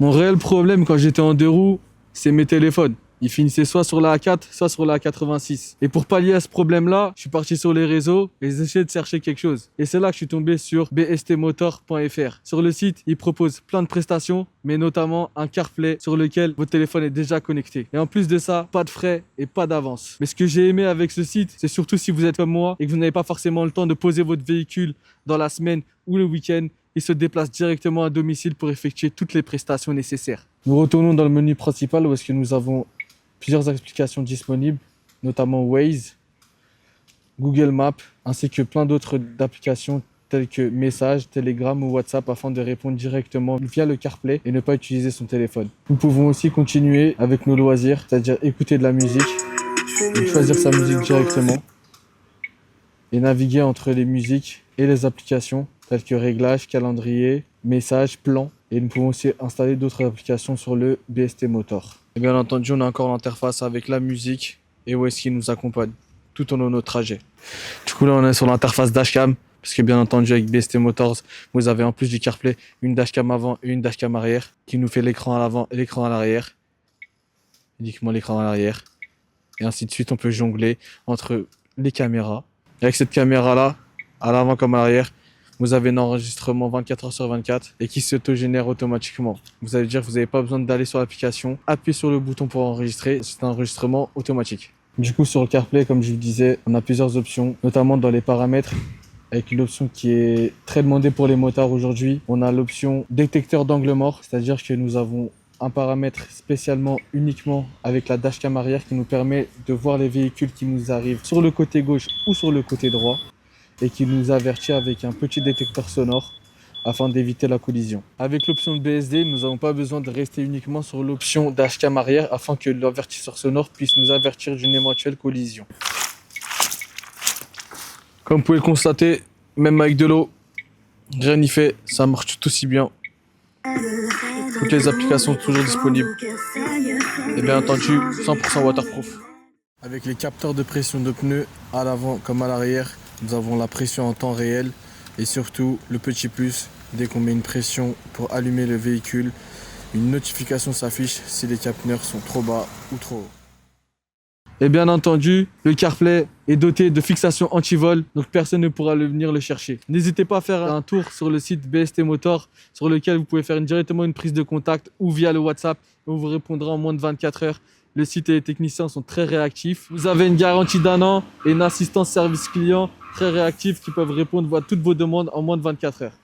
Mon réel problème quand j'étais en deux roues, c'est mes téléphones. Ils finissaient soit sur la A4, soit sur la A86. Et pour pallier à ce problème-là, je suis parti sur les réseaux et j'ai essayé de chercher quelque chose. Et c'est là que je suis tombé sur bstmotor.fr. Sur le site, ils proposent plein de prestations, mais notamment un CarPlay sur lequel votre téléphone est déjà connecté. Et en plus de ça, pas de frais et pas d'avance. Mais ce que j'ai aimé avec ce site, c'est surtout si vous êtes comme moi et que vous n'avez pas forcément le temps de poser votre véhicule dans la semaine ou le week-end, il se déplace directement à domicile pour effectuer toutes les prestations nécessaires. Nous retournons dans le menu principal où est-ce que nous avons plusieurs applications disponibles, notamment Waze, Google Maps, ainsi que plein d'autres applications telles que Messages, Telegram ou WhatsApp afin de répondre directement via le CarPlay et ne pas utiliser son téléphone. Nous pouvons aussi continuer avec nos loisirs, c'est-à-dire écouter de la musique, donc choisir sa musique directement et naviguer entre les musiques et les applications telles que réglages, calendrier, messages, plans. Et nous pouvons aussi installer d'autres applications sur le BST Motor. Et bien entendu, on a encore l'interface avec la musique et où est-ce qu'il nous accompagne tout au long de notre trajet. Du coup, là, on est sur l'interface dashcam, parce que bien entendu, avec BST Motors, vous avez en plus du CarPlay une dashcam avant et une dashcam arrière qui nous fait l'écran à l'avant et l'écran à l'arrière. Uniquement l'écran à l'arrière. Et ainsi de suite, on peut jongler entre les caméras. Et avec cette caméra-là, à l'avant comme à l'arrière, vous avez un enregistrement 24h/24 et qui s'autogénère automatiquement. Vous allez dire que vous n'avez pas besoin d'aller sur l'application, appuyer sur le bouton pour enregistrer, c'est un enregistrement automatique. Du coup, sur le CarPlay, comme je vous disais, on a plusieurs options, notamment dans les paramètres, avec une option qui est très demandée pour les motards aujourd'hui. On a l'option détecteur d'angle mort, c'est-à-dire que nous avons un paramètre spécialement uniquement avec la dashcam arrière qui nous permet de voir les véhicules qui nous arrivent sur le côté gauche ou sur le côté droit, et qui nous avertit avec un petit détecteur sonore afin d'éviter la collision. Avec l'option de BSD, nous n'avons pas besoin de rester uniquement sur l'option dashcam arrière afin que l'avertisseur sonore puisse nous avertir d'une éventuelle collision. Comme vous pouvez le constater, même avec de l'eau, rien n'y fait, ça marche tout aussi bien. Toutes les applications sont toujours disponibles. Et bien entendu, 100% waterproof. Avec les capteurs de pression de pneus à l'avant comme à l'arrière, nous avons la pression en temps réel et surtout le petit plus, dès qu'on met une pression pour allumer le véhicule, une notification s'affiche si les capteurs sont trop bas ou trop hauts. Et bien entendu, le CarPlay est doté de fixation anti-vol, donc personne ne pourra venir le chercher. N'hésitez pas à faire un tour sur le site BST Motor, sur lequel vous pouvez faire directement une prise de contact ou via le WhatsApp, et on vous répondra en moins de 24 heures. Le site et les techniciens sont très réactifs. Vous avez une garantie d'1 an et une assistance service client très réactive qui peuvent répondre à toutes vos demandes en moins de 24 heures.